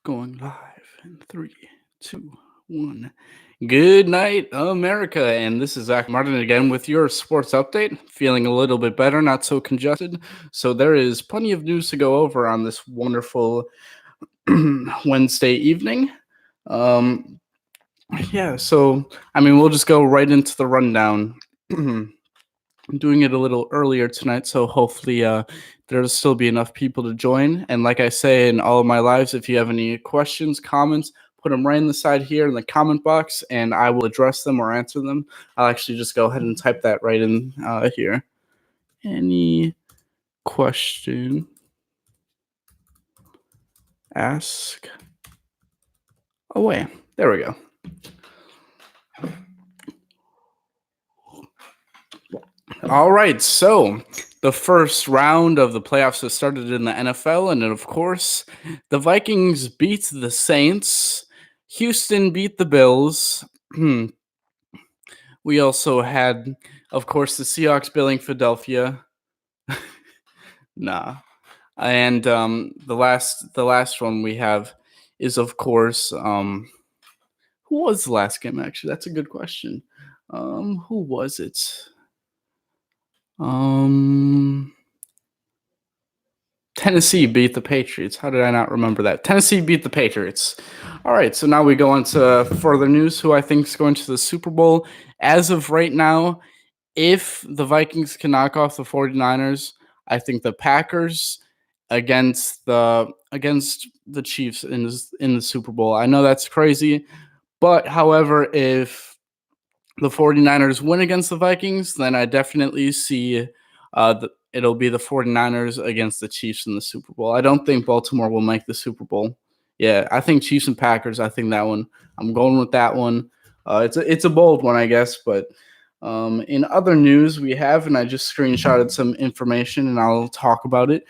Going live in three, two, one. Good night, America. And this is Zach Martin again with your sports update. Feeling a little bit better, not so congested. So there is plenty of news to go over on this wonderful Wednesday evening. We'll just go right into the rundown. I'm doing it a little earlier tonight, so hopefully there'll still be enough people to join. And like I say in all of my lives, if you have any questions, comments, put them right in the side here in the comment box, and I will address them or answer them. I'll actually just go ahead and type that right in here. Any question? Ask away. There we go. All right, so the first round of the playoffs has started in the NFL, and of course, the Vikings beat the Saints. Houston beat the Bills. We also had, of course, the Seahawks billing Philadelphia. Nah. And the last one we have is, of course, who was the last game, actually? That's a good question. Who was it? Tennessee beat the Patriots. How did I not remember that? Tennessee beat the Patriots. All right, so now we go on to further news. Who I think is going to the Super Bowl. As of right now, if the Vikings can knock off the 49ers, I think the Packers against the Chiefs in the Super Bowl. I know that's crazy, but however, if the 49ers win against the Vikings, then I definitely see it'll be the 49ers against the Chiefs in the Super Bowl. I don't think Baltimore will make the Super Bowl. Yeah, I think Chiefs and Packers. I think that one. I'm going with that one. It's a bold one, I guess. But in other news, we have, and I just screenshotted some information, and I'll talk about it.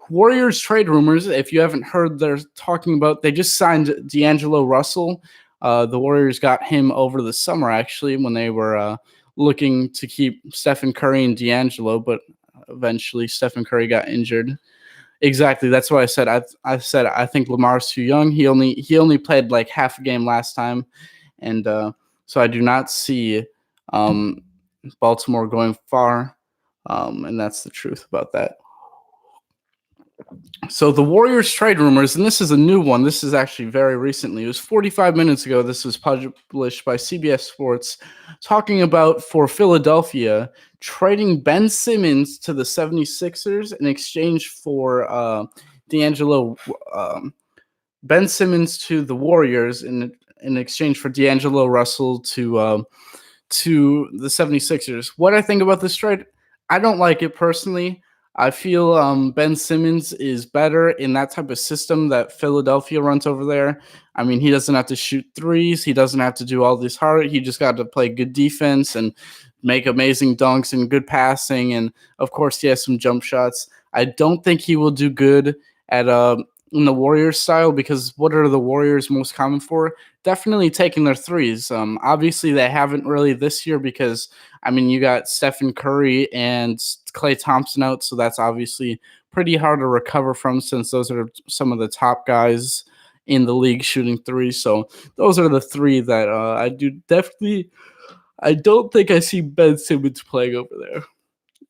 Warriors trade rumors. If you haven't heard, they're talking about. They just signed D'Angelo Russell. The Warriors got him over the summer, actually, when they were looking to keep Stephen Curry and D'Angelo, but eventually Stephen Curry got injured. Exactly, that's what I said. I said I think Lamar's too young. He only played like half a game last time, and so I do not see Baltimore going far, and that's the truth about that. So the Warriors trade rumors, and this is a new one. This is actually very recently. It was 45 minutes ago. This was published by CBS Sports, talking about for Philadelphia trading Ben Simmons to the 76ers in exchange for D'Angelo. Ben Simmons to the Warriors in exchange for D'Angelo Russell to the 76ers. What I think about this trade, I don't like it personally. I feel Ben Simmons is better in that type of system that Philadelphia runs over there. I mean, he doesn't have to shoot threes. He doesn't have to do all this hard. He just got to play good defense and make amazing dunks and good passing. And, of course, he has some jump shots. I don't think he will do good at in the Warriors style, because what are the Warriors most common for? Definitely taking their threes. Obviously, they haven't really this year because, I mean, you got Stephen Curry and Klay Thompson out, so that's obviously pretty hard to recover from, since those are some of the top guys in the league shooting threes. So those are the three that I do definitely. I don't think I see Ben Simmons playing over there.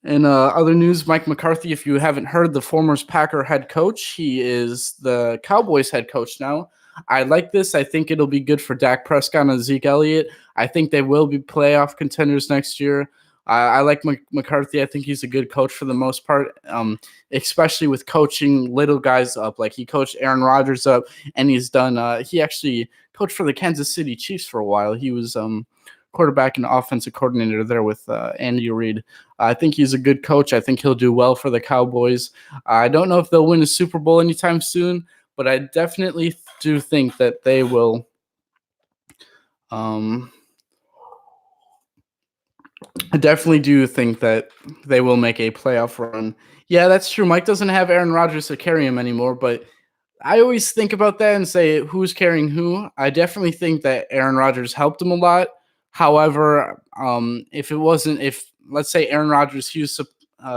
In other news, Mike McCarthy, if you haven't heard, the former Packer head coach, he is the Cowboys head coach now. I like this. I think it'll be good for Dak Prescott and Zeke Elliott. I think they will be playoff contenders next year. I like McCarthy. I think he's a good coach for the most part, especially with coaching little guys up. Like he coached Aaron Rodgers up, and he's done. He actually coached for the Kansas City Chiefs for a while. He was quarterback and offensive coordinator there with Andy Reid. I think he's a good coach. I think he'll do well for the Cowboys. I don't know if they'll win a Super Bowl anytime soon, but I definitely do think that they will. I definitely do think that they will make a playoff run. Yeah, that's true. Mike doesn't have Aaron Rodgers to carry him anymore, but I always think about that and say who's carrying who. I definitely think that Aaron Rodgers helped him a lot. However, if let's say Aaron Rodgers, he was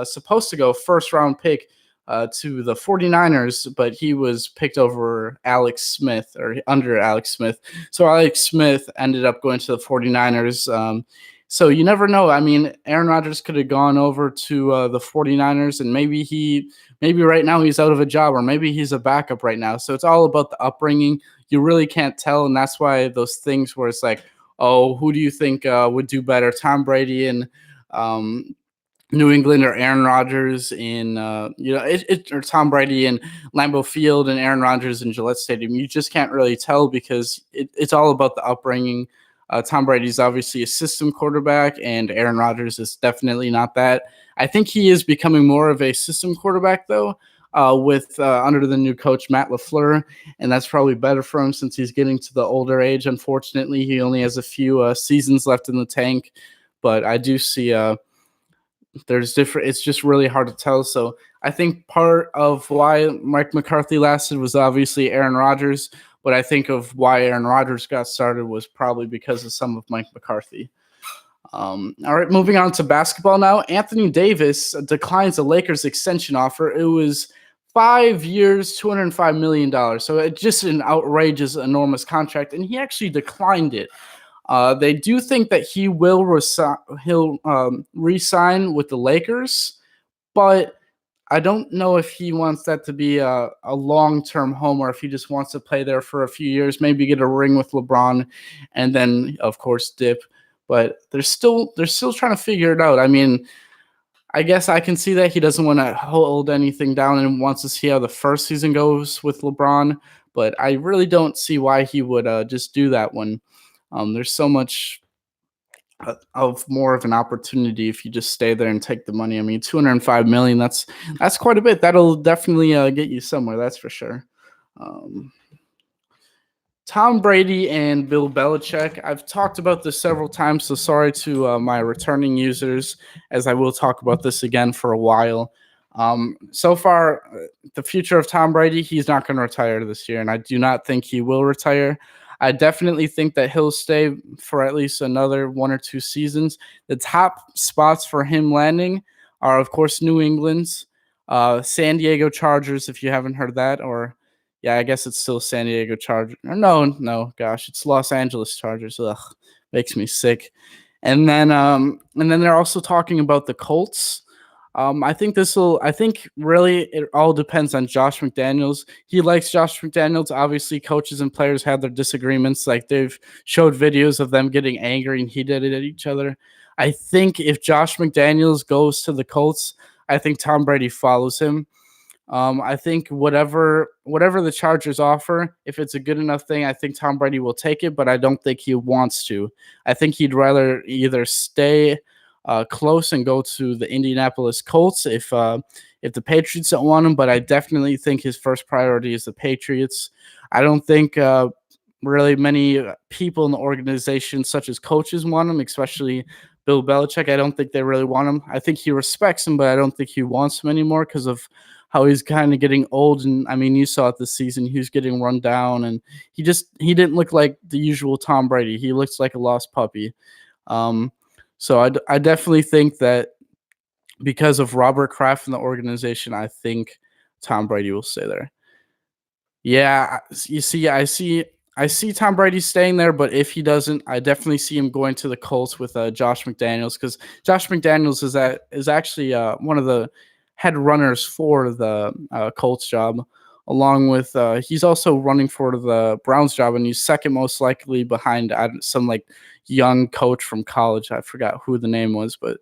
supposed to go first round pick to the 49ers, but he was picked over Alex Smith or under Alex Smith. So Alex Smith ended up going to the 49ers. So you never know. I mean, Aaron Rodgers could have gone over to the 49ers, and maybe right now he's out of a job, or maybe he's a backup right now. So it's all about the upbringing. You really can't tell, and that's why those things where it's like, oh, who do you think would do better, Tom Brady and New England or Aaron Rodgers in or Tom Brady in Lambeau Field and Aaron Rodgers in Gillette Stadium? You just can't really tell because it's all about the upbringing. Tom Brady's obviously a system quarterback, and Aaron Rodgers is definitely not that. I think he is becoming more of a system quarterback, though, with under the new coach, Matt LaFleur, and that's probably better for him since he's getting to the older age. Unfortunately, he only has a few seasons left in the tank, but I do see it's just really hard to tell. So I think part of why Mike McCarthy lasted was obviously Aaron Rodgers, but I think of why Aaron Rodgers got started was probably because of some of Mike McCarthy. All right, moving on to basketball now. Anthony Davis declines the Lakers extension offer. It was 5 years, $205 million. So it's just an outrageous, enormous contract, and he actually declined it. They do think that he will re-sign with the Lakers, but I don't know if he wants that to be a long-term home or if he just wants to play there for a few years, maybe get a ring with LeBron, and then, of course, dip. But they're still trying to figure it out. I mean, I guess I can see that he doesn't want to hold anything down and wants to see how the first season goes with LeBron, but I really don't see why he would just do that when there's so much of more of an opportunity if you just stay there and take the money. I mean, $205 million, that's quite a bit. That'll definitely get you somewhere, that's for sure. Tom Brady and Bill Belichick. I've talked about this several times, so sorry to my returning users, as I will talk about this again for a while. So far, the future of Tom Brady, he's not going to retire this year, and I do not think he will retire. I definitely think that he'll stay for at least another 1 or 2 seasons. The top spots for him landing are, of course, New England's, San Diego Chargers, if you haven't heard that, or yeah, I guess it's still San Diego Chargers. No, gosh, it's Los Angeles Chargers. Ugh, makes me sick. And then they're also talking about the Colts. I think really it all depends on Josh McDaniels. He likes Josh McDaniels. Obviously, coaches and players had their disagreements. Like, they've showed videos of them getting angry and heated at each other. I think if Josh McDaniels goes to the Colts, I think Tom Brady follows him. I think whatever the Chargers offer, if it's a good enough thing, I think Tom Brady will take it, but I don't think he wants to. I think he'd rather either stay close and go to the Indianapolis Colts if the Patriots don't want him, but I definitely think his first priority is the Patriots. I don't think really many people in the organization, such as coaches, want him, especially Bill Belichick. I don't think they really want him. I think he respects him, but I don't think he wants him anymore because of how he's kind of getting old. And I mean, you saw it this season. He was getting run down, and he didn't look like the usual Tom Brady. He looks like a lost puppy. So I definitely think that because of Robert Kraft and the organization, I think Tom Brady will stay there. Yeah, you see, I see Tom Brady staying there, but if he doesn't, I definitely see him going to the Colts with Josh McDaniels, because Josh McDaniels is actually one of the head runners for the Colts job, along with he's also running for the Browns job, and he's second most likely behind some like young coach from college. I forgot who the name was, but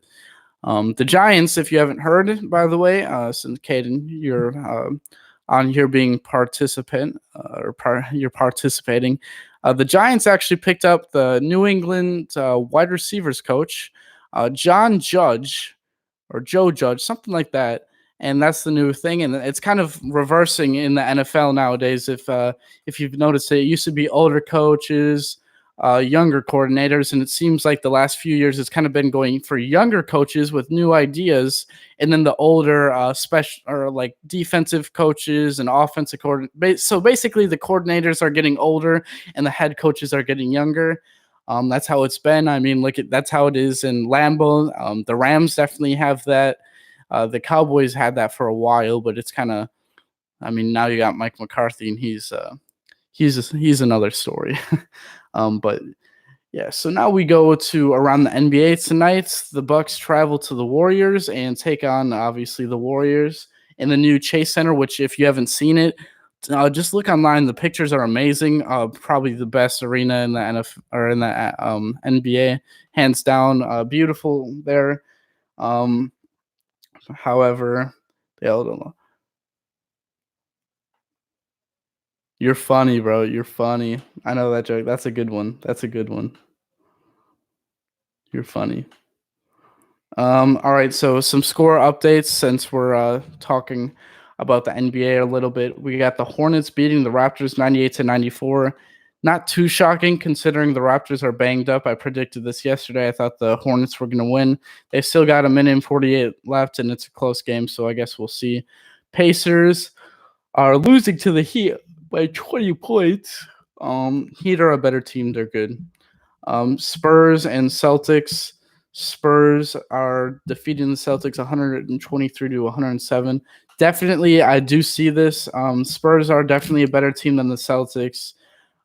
the Giants, if you haven't heard, by the way, since Caden, you're on here being participant you're participating. The Giants actually picked up the New England wide receivers coach, John Judge or Joe Judge, something like that. And that's the new thing, and it's kind of reversing in the NFL nowadays. If you've noticed, it used to be older coaches, younger coordinators, and it seems like the last few years it's kind of been going for younger coaches with new ideas, and then the older special or like defensive coaches and offensive coordinators. So basically, the coordinators are getting older and the head coaches are getting younger. That's how it's been. I mean, that's how it is in Lambeau. The Rams definitely have that. The Cowboys had that for a while, but it's kind of, I mean, now you got Mike McCarthy, and he's another story. But yeah, so now we go to around the NBA tonight. The Bucks travel to the Warriors and take on obviously the Warriors in the new Chase Center. Which, if you haven't seen it, just look online. The pictures are amazing. Probably the best arena in the NFL or in the NBA, hands down. Beautiful there. However, they all don't know. You're funny, bro. You're funny. I know that joke. That's a good one. That's a good one. You're funny. All right, so some score updates since we're talking about the NBA a little bit. We got the Hornets beating the Raptors 98-94. Not too shocking considering the Raptors are banged up. I predicted this yesterday. I thought the Hornets were going to win. They still got a minute and 48 left, and it's a close game, so I guess we'll see. Pacers are losing to the Heat by 20 points. Heat are a better team. They're good. Spurs and Celtics. Spurs are defeating the Celtics 123-107. Definitely, I do see this. Spurs are definitely a better team than the Celtics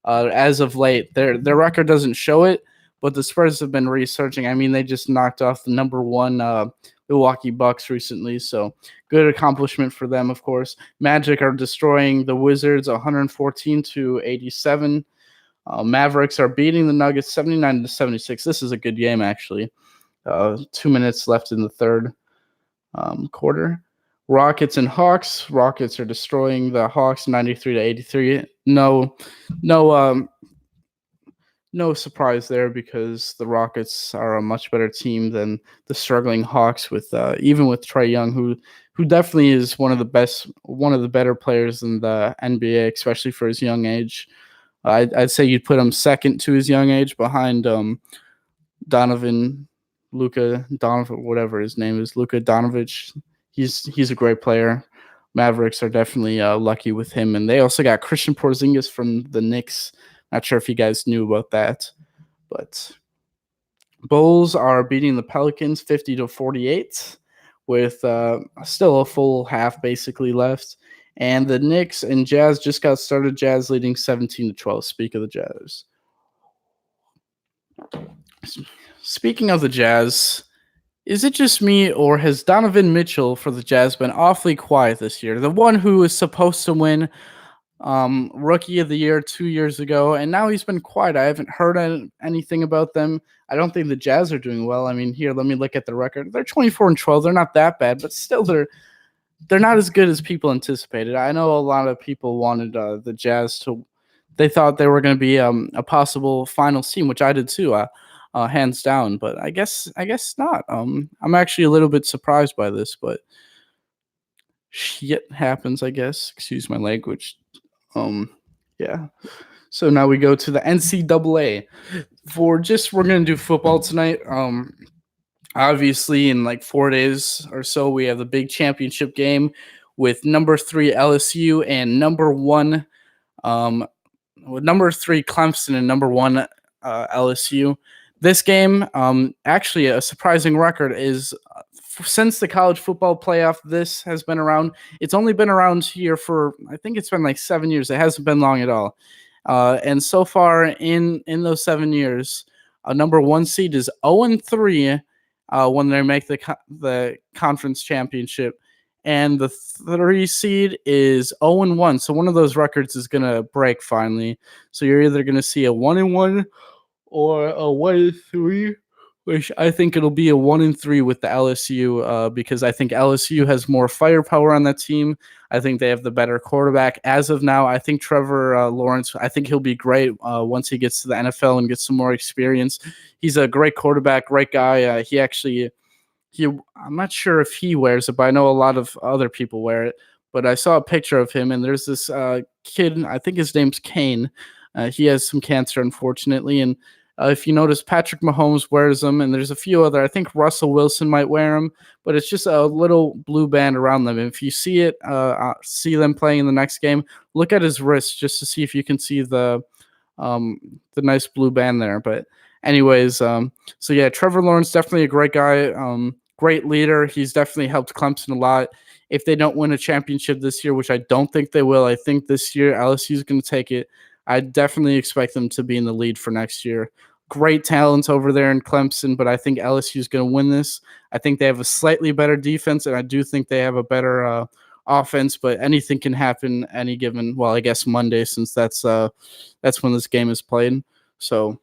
as of late. Their record doesn't show it, but the Spurs have been resurging. I mean, they just knocked off the number one Milwaukee Bucks recently, so good accomplishment for them, of course. Magic are destroying the Wizards 114-87. Mavericks are beating the Nuggets 79-76. This is a good game, actually. 2 minutes left in the third quarter. Rockets and Hawks. Rockets are destroying the Hawks 93-83. No surprise there because the Rockets are a much better team than the struggling Hawks with even with Trae Young, who definitely is one of the better players in the NBA, especially for his young age. I'd say you'd put him second to his young age behind Luka Donovan, whatever his name is, Luka Donovich. He's a great player. Mavericks are definitely lucky with him, and they also got Christian Porzingis from the Knicks. Not sure if you guys knew about that, but Bulls are beating the Pelicans 50-48 with still a full half basically left. And the Knicks and Jazz just got started. Jazz leading 17-12. Speak of the Jazz. Speaking of the Jazz, is it just me or has Donovan Mitchell for the Jazz been awfully quiet this year? The one who is supposed to win Rookie of the Year 2 years ago, and now he's been quiet. I haven't heard anything about them. I don't think the Jazz are doing well. I mean, here, let me look at the record. They're 24-12. They're not that bad, but still they're not as good as people anticipated. I know a lot of people wanted the Jazz to. They thought they were going to be a possible finals team, which I did too, hands down. But I guess not. I'm actually a little bit surprised by this, but shit happens, I guess. Excuse my language. Yeah. So now we go to the NCAA. We're going to do football tonight. Obviously, in like 4 days or so, we have the big championship game with number 3 LSU and number 3 Clemson and number 1 LSU. This game, actually, a surprising record is since the college football playoff, this has been around. It's only been around here for, I think it's been like 7 years. It hasn't been long at all. And so far in those 7 years, number 1 seed is 0-3 when they make the conference championship. And the 3 seed is 0-1. So one of those records is going to break finally. So you're either going to see a 1-1 or a 1-3, which I think it'll be a 1-3 with the LSU because I think LSU has more firepower on that team. I think they have the better quarterback. As of now, I think Trevor Lawrence, I think he'll be great once he gets to the NFL and gets some more experience. He's a great quarterback, great guy. I'm not sure if he wears it, but I know a lot of other people wear it. But I saw a picture of him, and there's this kid, I think his name's Kane. He has some cancer, unfortunately, and if you notice, Patrick Mahomes wears them, and there's a few other. I think Russell Wilson might wear them, but it's just a little blue band around them. And if you see it, see them playing in the next game, look at his wrist just to see if you can see the nice blue band there. But anyways, so yeah, Trevor Lawrence, definitely a great guy. great leader. He's definitely helped Clemson a lot. If they don't win a championship this year, which I don't think they will, I think this year LSU is going to take it. I definitely expect them to be in the lead for next year. Great talent over there in Clemson, but I think LSU is going to win this. I think they have a slightly better defense, and I do think they have a better offense, but anything can happen any given, well, I guess Monday, since that's when this game is played. So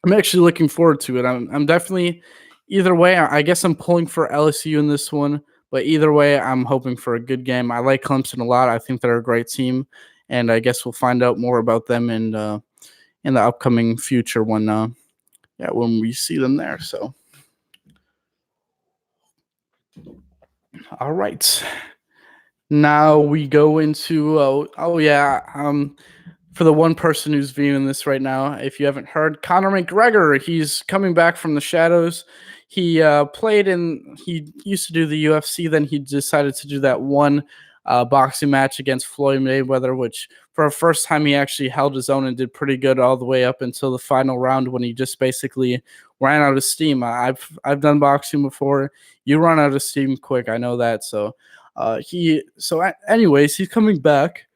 I'm actually looking forward to it. I'm definitely either way. I guess I'm pulling for LSU in this one, but either way, I'm hoping for a good game. I like Clemson a lot. I think they're a great team, and I guess we'll find out more about them in the upcoming future when we see them there. So, all right. Now we go into for the one person who's viewing this right now, if you haven't heard, Conor McGregor, he's coming back from the shadows. He he used to do the UFC, then he decided to do that one boxing match against Floyd Mayweather, which for a first time he actually held his own and did pretty good all the way up until the final round when he just basically ran out of steam. I've done boxing before. You run out of steam quick, I know that. So anyways, he's coming back.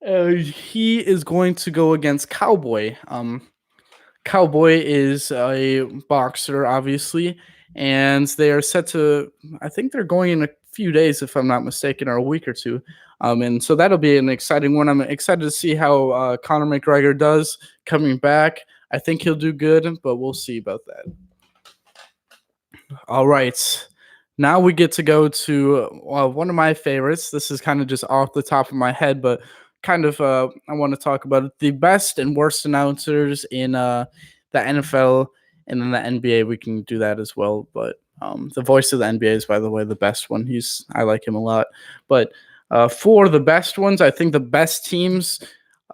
He is going to go against Cowboy. Cowboy is a boxer, obviously, and they are set to. I think they're going in a few days, if I'm not mistaken, or a week or two. And so that'll be an exciting one. I'm excited to see how Conor McGregor does coming back. I think he'll do good, but we'll see about that. All right. Now we get to go to one of my favorites. This is kind of just off the top of my head, but kind of I want to talk about the best and worst announcers in the NFL and then the NBA. We can do that as well. But the voice of the NBA is, by the way, the best one. I like him a lot. But for the best ones, I think the best teams,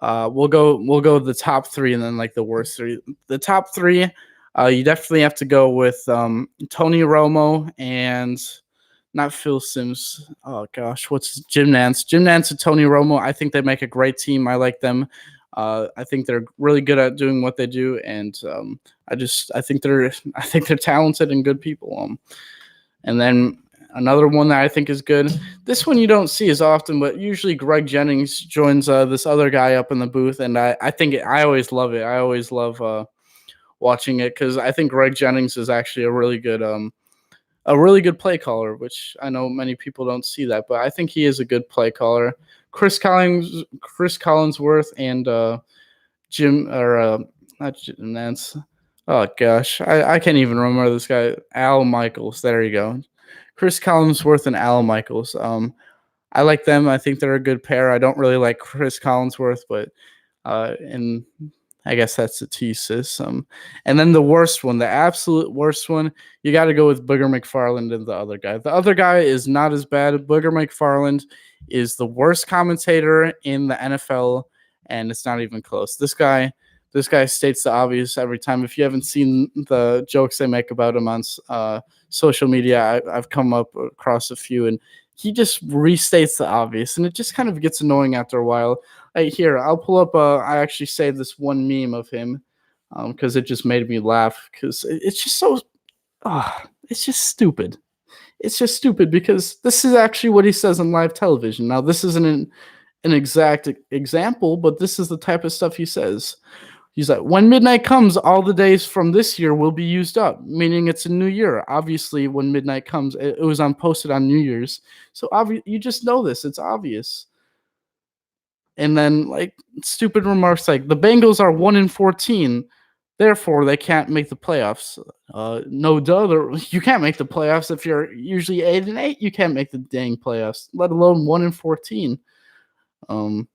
we'll go the top three and then like the worst three. The top three. You definitely have to go with Tony Romo and not Phil Simms. Oh, gosh, what's Jim Nantz? Jim Nantz and Tony Romo, I think they make a great team. I like them. I think they're really good at doing what they do, and I think they're talented and good people. And then another one that I think is good. This one you don't see as often, but usually Greg Jennings joins this other guy up in the booth, and I always love it. I always love watching it because I think Greg Jennings is actually a really good play caller, which I know many people don't see that, but I think he is a good play caller. Chris Collinsworth and not Jim Nantz. Oh gosh, I can't even remember this guy. Al Michaels. There you go. Chris Collinsworth and Al Michaels. I like them. I think they're a good pair. I don't really like Chris Collinsworth, but and I guess that's the thesis. And then the worst one, the absolute worst one, you got to go with Booger McFarland and the other guy. The other guy is not as bad. Booger McFarland is the worst commentator in the NFL, and it's not even close. This guy states the obvious every time. If you haven't seen the jokes they make about him on social media, I've come up across a few, and he just restates the obvious, and it just kind of gets annoying after a while. Here, I'll pull up. I actually saved this one meme of him because it just made me laugh because it's just so. It's just stupid. It's just stupid because this is actually what he says on live television. Now, this isn't an exact example, but this is the type of stuff he says. He's like, when midnight comes, all the days from this year will be used up, meaning it's a new year. Obviously, when midnight comes, it was posted on New Year's. So you just know this. It's obvious. And then like stupid remarks like the Bengals are 1-14, therefore they can't make the playoffs. No duh, you can't make the playoffs if you're usually 8-8. You can't make the dang playoffs, let alone 1-14. And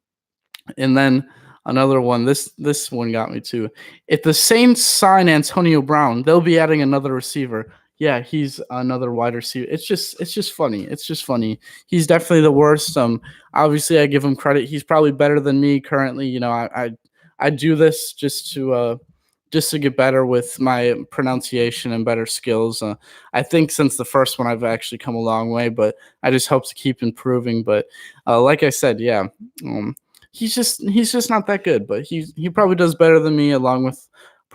then another one. This one got me too. If the Saints sign Antonio Brown, they'll be adding another receiver. Yeah, he's another wide receiver. It's just funny. It's just funny. He's definitely the worst. Obviously I give him credit. He's probably better than me currently. You know, I do this just to get better with my pronunciation and better skills. I think since the first one I've actually come a long way, but I just hope to keep improving. But like I said, yeah, he's just not that good. But he probably does better than me, along with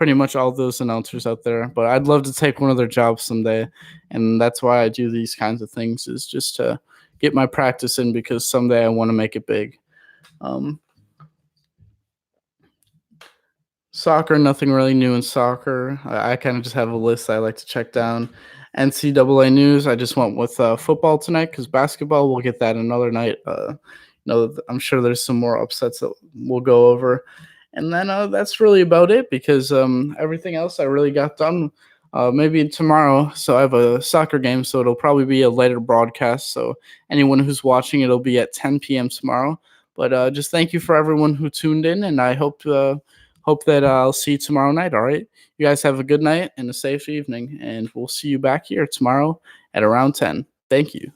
pretty much all those announcers out there. But I'd love to take one of their jobs someday, and that's why I do these kinds of things, is just to get my practice in, because someday I want to make it big. Soccer, nothing really new in soccer. I kind of just have a list I like to check down. NCAA news, I just went with football tonight, because basketball, we'll get that another night. I'm sure there's some more upsets that we'll go over. And then that's really about it, because everything else I really got done. Maybe tomorrow. So I have a soccer game, so it'll probably be a later broadcast. So anyone who's watching, it'll be at 10 p.m. tomorrow. But just thank you for everyone who tuned in, and I hope that I'll see you tomorrow night. All right. You guys have a good night and a safe evening, and we'll see you back here tomorrow at around 10. Thank you.